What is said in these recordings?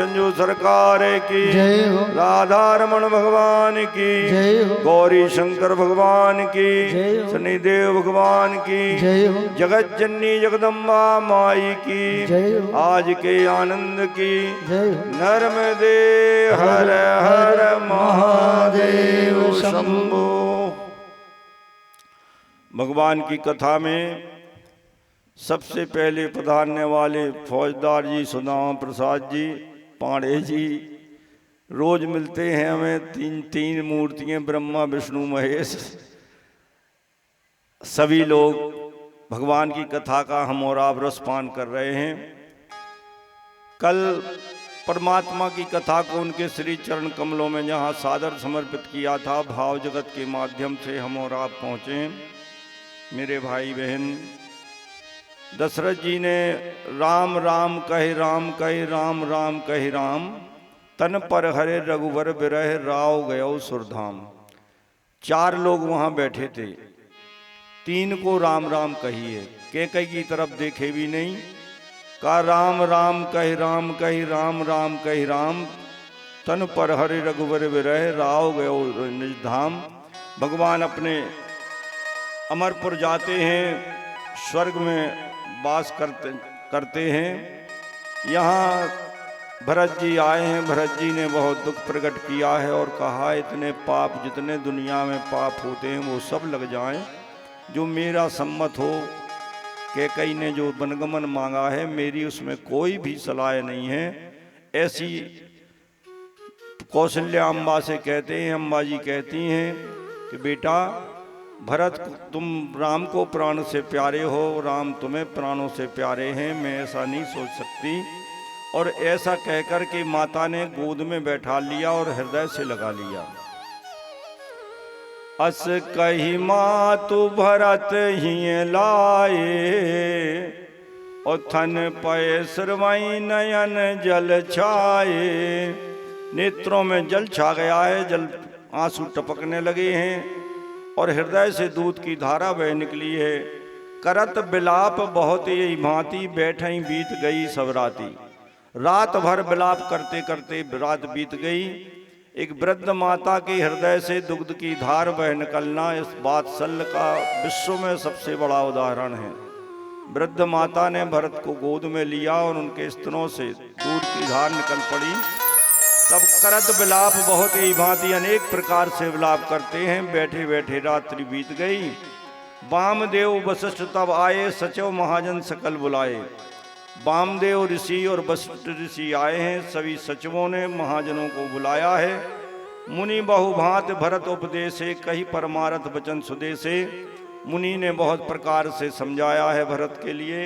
चंजू सरकार की जय हो। राधा रमन भगवान की जय हो। गौरी शंकर भगवान की जय हो। शनिदेव भगवान की जय हो। जगत जननी जगदम्बा माई की जय हो। आज के आनंद की जय हो। नर्मदे हर हर महादेव शंभो। भगवान की कथा में सबसे पहले पधारने वाले फौजदार जी सुदामा प्रसाद जी पांडे जी रोज मिलते हैं हमें। तीन तीन मूर्तियां ब्रह्मा विष्णु महेश सभी लोग भगवान की कथा का हम और आप रसपान कर रहे हैं। कल परमात्मा की कथा को उनके श्री चरण कमलों में जहाँ सादर समर्पित किया था, भाव जगत के माध्यम से हम और आप पहुँचे। मेरे भाई बहन, दशरथ जी ने राम राम कहे राम कहे राम राम कहे राम, तन पर हरे रघुवर विरह राव गयो सुरधाम। 4 लोग वहां बैठे थे, 3 को राम राम कहिए, कैकई की तरफ देखे भी नहीं, कहा राम राम कहे राम कहे राम राम कहे राम, तन पर हरे रघुवर विरह राव गयो निज धाम। भगवान अपने अमरपुर जाते हैं, स्वर्ग में वास करते हैं। यहाँ भरत जी आए हैं। भरत जी ने बहुत दुख प्रकट किया है और कहा इतने पाप, जितने दुनिया में पाप होते हैं वो सब लग जाएं, जो मेरा सम्मत हो। कैकई ने जो वनगमन मांगा है, मेरी उसमें कोई भी सलाह नहीं है। ऐसी कौशल्या अम्बा से कहते हैं, अम्बा जी कहती हैं कि बेटा भरत, तुम राम को प्राण से प्यारे हो, राम तुम्हें प्राणों से प्यारे हैं, मैं ऐसा नहीं सोच सकती। और ऐसा कहकर के माता ने गोद में बैठा लिया और हृदय से लगा लिया। अस कही मातु भरत ही लाए, और थन पय सरवाई नयन जल छाए। नेत्रों में जल छा गया है, जल आंसू टपकने लगे हैं और हृदय से दूध की धारा बह निकली है। करत बिलाप बहुत यही भांति, बैठई बीत गई सब राती। रात भर बिलाप करते करते रात बीत गई। एक वृद्ध माता के हृदय से दुग्ध की धार बह निकलना इस वात्सल्य का विश्व में सबसे बड़ा उदाहरण है। वृद्ध माता ने भरत को गोद में लिया और उनके स्तनों से दूध की धार निकल पड़ी। तब करत विलाप बहुत ही भांति अनेक प्रकार से विलाप करते हैं। बैठे बैठे रात्रि बीत गई। वामदेव वशिष्ठ तब आए, सचव महाजन सकल बुलाए। वामदेव ऋषि और वशिष्ठ ऋषि आए हैं, सभी सचिवों ने महाजनों को बुलाया है। मुनि बहुभांत भरत उपदेशे, कही परमारथ वचन सुदेशे। मुनि ने बहुत प्रकार से समझाया है भरत के लिए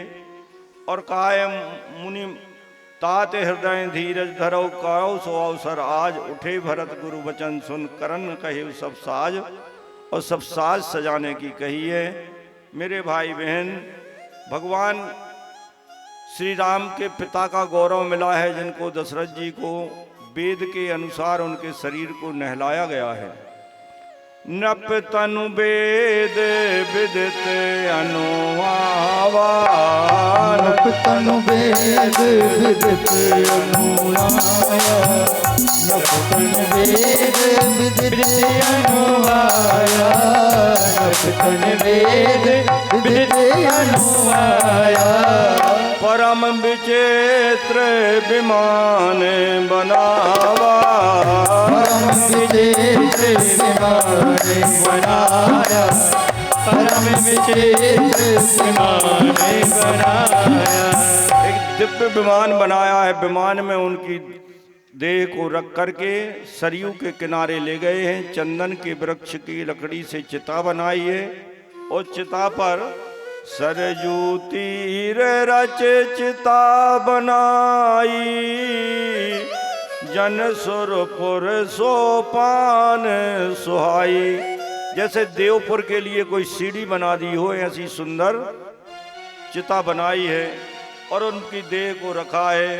और कहा है, मुनि तात हृदय धीरज धरो, करो सो अवसर आज। उठे भरत गुरु वचन सुन, करन कहे सब साज। और सब साज सजाने की कही है। मेरे भाई बहन, भगवान श्री राम के पिता का गौरव मिला है, जिनको दशरथ जी को वेद के अनुसार उनके शरीर को नहलाया गया है। नप तनु वेद विदित अनुआवा, नप तनु वेद विदित अनुआया, नप तनु वेद विदित अनुआया, नप तनु वेद विदित अनुआया। परम विचित्र विमान बनावा, परम विचित्र विमान बनाया, परम विचित्र विमान बनाया। एक दिव्य विमान बनाया है। विमान में उनकी देह को रख करके सरयू के किनारे ले गए हैं। चंदन के वृक्ष की लकड़ी से चिता बनाई है और चिता पर सरयू तीर रच चिता बनाई। जन सुरपुर सोपान सुहाई। जैसे देवपुर के लिए कोई सीढ़ी बना दी हो, ऐसी सुंदर चिता बनाई है और उनकी देह को रखा है।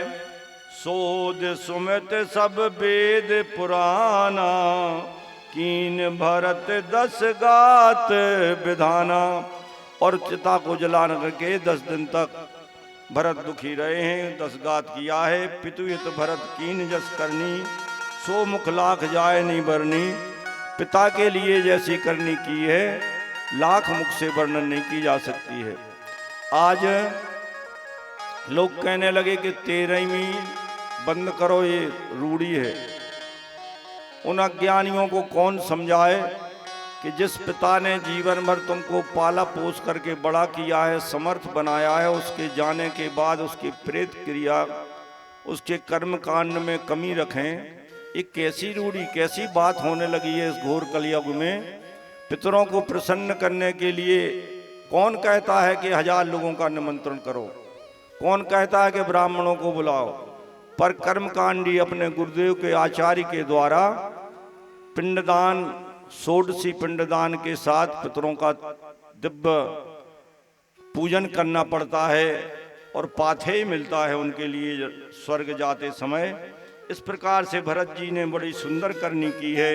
सोद सुमित सब वेद पुराना, कीन भरत 10 गात विधाना। और चिता को जलाने करके 10 दिन तक भरत दुखी रहे हैं, 10 गात किया है। पितुयत भरत कीन जस करनी, सो मुख लाख जाए नहीं बरनी। पिता के लिए जैसी करनी की है, लाख मुख से वर्णन नहीं की जा सकती है। आज लोग कहने लगे कि 13वीं बंद करो, ये रूढ़ी है। उन अज्ञानियों को कौन समझाए कि जिस पिता ने जीवन भर तुमको पाला पोस करके बड़ा किया है, समर्थ बनाया है, उसके जाने के बाद उसकी प्रेत क्रिया, उसके कर्म कांड में कमी रखें। एक कैसी रूढ़ी, कैसी बात होने लगी है इस घोर कलयुग में। पितरों को प्रसन्न करने के लिए कौन कहता है कि 1000 लोगों का निमंत्रण करो, कौन कहता है कि ब्राह्मणों को बुलाओ। पर कर्मकांडी अपने गुरुदेव के आचार्य के द्वारा पिंडदान, षोडशी पिंडदान के साथ पितरों का दिव्य पूजन करना पड़ता है और पाथेय मिलता है उनके लिए स्वर्ग जाते समय। इस प्रकार से भरत जी ने बड़ी सुंदर करनी की है।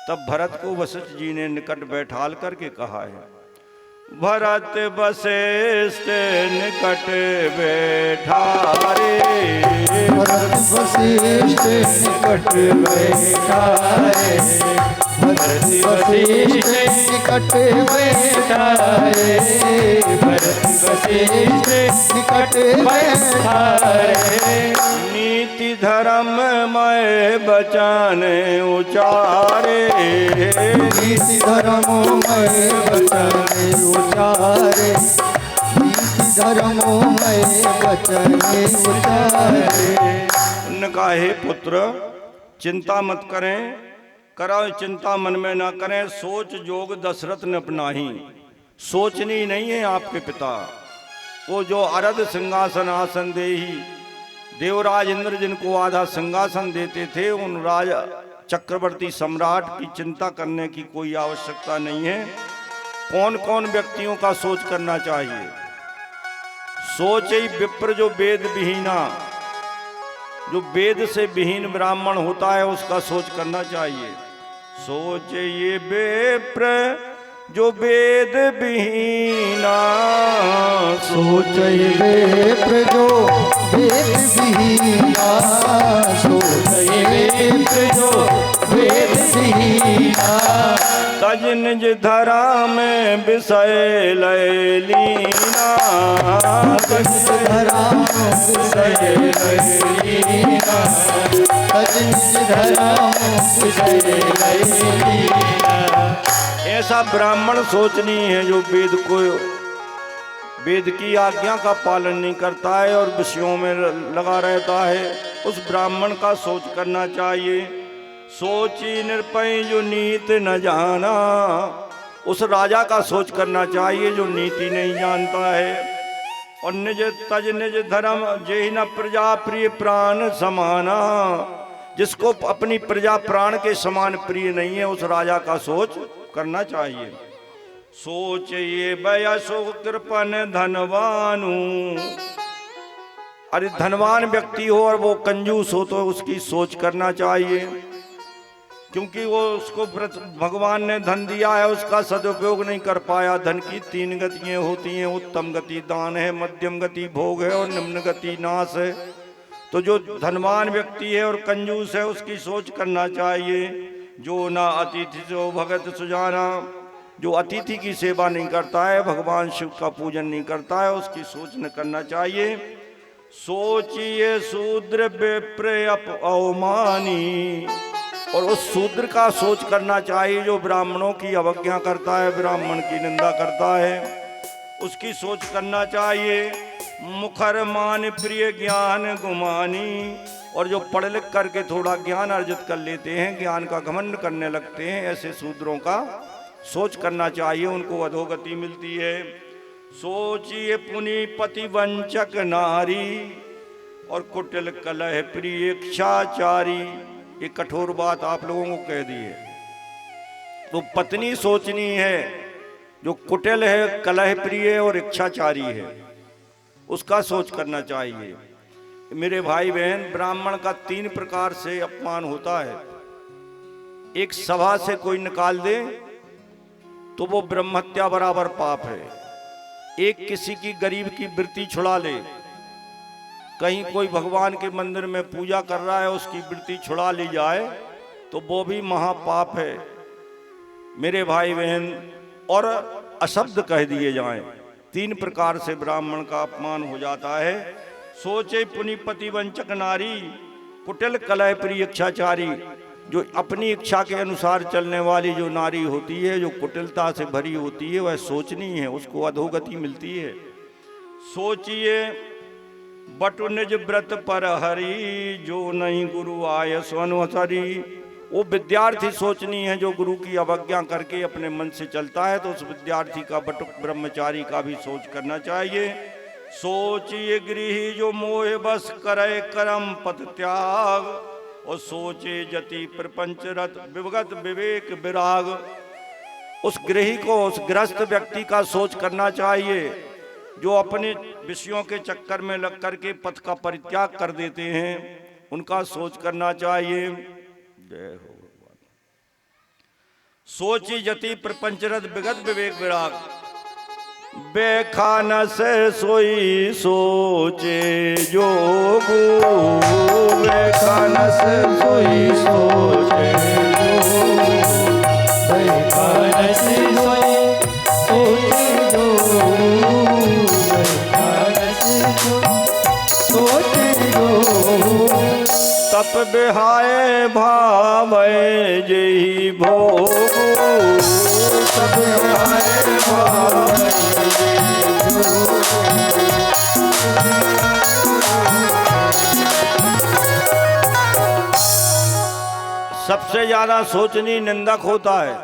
तब भरत को वशिष्ठ जी ने निकट बैठाल करके कहा है, भरत वशिष्ठ निकट बैठा रे, भरत वशिष्ठ निकट बैठा रे, भरत वशिष्ठ निकट बैठा रे, भरत वशिष्ठ निकट बैठा रे। नीति धर्म मय बचन उचारे, नीति धर्मोमय वचन उचारे, नीति धर्मोमय वचन उचारे। उन्होंने कहा, हे पुत्र चिंता मत करें, कराओ चिंता मन में ना करें। सोच जोग दशरथ ने अपनाही, सोचनी नहीं है आपके पिता। वो जो अरध सिंहासन आसन देही, देवराज इंद्र जिनको आधा सिंहासन देते थे, उन राज चक्रवर्ती सम्राट की चिंता करने की कोई आवश्यकता नहीं है। कौन कौन व्यक्तियों का सोच करना चाहिए? सोच ही विप्र, जो वेद विहीना, जो वेद से विहीन ब्राह्मण होता है, उसका सोच करना चाहिए। सोच ये विप्र जो वेद विहीना, सोच विप्र जो वेद विहीना, सोच विप्र जो वेद विहीना। तज निज धरा में विषय लय लीना, तज निज धरा में विषय लय लीना, तज निज धरा में विषय लय लीना। ऐसा ब्राह्मण सोचनी है जो वेद की आज्ञा का पालन नहीं करता है और विषयों में लगा रहता है। उस ब्राह्मण का सोच करना चाहिए। सोची निरपय जो नीति न जाना, उस राजा का सोच करना चाहिए जो नीति नहीं जानता है। और निज तज निज धर्म जेहि न प्रजा प्रिय प्राण समाना, जिसको अपनी प्रजा प्राण के समान प्रिय नहीं है, उस राजा का सोच करना चाहिए। सोच ये बयसो कृपन धनवानु, अरे धनवान व्यक्ति हो और वो कंजूस हो तो उसकी सोच करना चाहिए, क्योंकि वो उसको भगवान ने धन दिया है, उसका सदुपयोग नहीं कर पाया। धन की 3 गतियां होती हैं, उत्तम गति दान है, मध्यम गति भोग है और निम्न गति नाश है। तो जो धनवान व्यक्ति है और कंजूस है, उसकी सोच करना चाहिए। जो ना अतिथि जो भगत सुजाना, जो अतिथि की सेवा नहीं करता है, भगवान शिव का पूजन नहीं करता है, उसकी सोच न करना चाहिए। सोचिए शूद्र विप्र अवमानी, और उस शूद्र का सोच करना चाहिए जो ब्राह्मणों की अवज्ञा करता है, ब्राह्मण की निंदा करता है, उसकी सोच करना चाहिए। मुखर मान प्रिय ज्ञान गुमानी, और जो पढ़ लिख करके थोड़ा ज्ञान अर्जित कर लेते हैं, ज्ञान का घमंड करने लगते हैं, ऐसे शूद्रों का सोच करना चाहिए, उनको अधोगति मिलती है। सोचिए पुनि पति वंचक नारी, और कुटिल कलह प्रिय इच्छाचारी। ये कठोर बात आप लोगों को कह दी है। तो पत्नी सोचनी है जो कुटिल है, कलह प्रिय और इच्छाचारी है, उसका सोच करना चाहिए। मेरे भाई बहन, ब्राह्मण का 3 प्रकार से अपमान होता है। एक सभा से कोई निकाल दे तो वो ब्रह्महत्या बराबर पाप है। एक किसी की गरीब की वृत्ति छुड़ा ले कहीं कोई भगवान के मंदिर में पूजा कर रहा है, उसकी वृत्ति छुड़ा ली जाए तो वो भी महापाप है मेरे भाई बहन। और अशब्द कह दिए जाएं, 3 प्रकार से ब्राह्मण का अपमान हो जाता है। सोचे पुनिपति वंचक नारी, कुटिल कलह प्रिय इच्छाचारी। जो अपनी इच्छा के अनुसार चलने वाली जो नारी होती है, जो कुटिलता से भरी होती है, वह सोचनी है, उसको अधोगति मिलती है। सोचिए बटु निज व्रत पर हरि, जो नहीं गुरु आय स्वनुसरी। वो विद्यार्थी सोचनी है जो गुरु की अवज्ञा करके अपने मन से चलता है, तो उस विद्यार्थी का बटुक ब्रह्मचारी का भी सोच करना चाहिए। सोचिए गृही जो मोह बस करे कर्म पथ त्याग, और सोचे जति प्रपंच रत विगत विवेक विराग। उस गृही को, उस ग्रस्त व्यक्ति का सोच करना चाहिए जो अपने विषयों के चक्कर में लग करके पथ का परित्याग कर देते हैं, उनका सोच करना चाहिए। जय हो भगवान। सोची जति प्रपंचरत विगत विवेक विराग, बेखान से सोई सोचे जोगु, बेखान से सोई सोचे जोगु, बेखान से सोई सोचे जोगु, बेखान से सोचे जोगु। तप बिहाए भावै जेहि भोगु, तप बिहाए भावै जेहि भोगु। सबसे ज्यादा सोचनी निंदक होता है।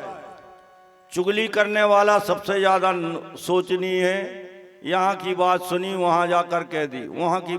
चुगली करने वाला सबसे ज्यादा सोचनी है। यहाँ की बात सुनी, वहां जाकर कह दी, वहां की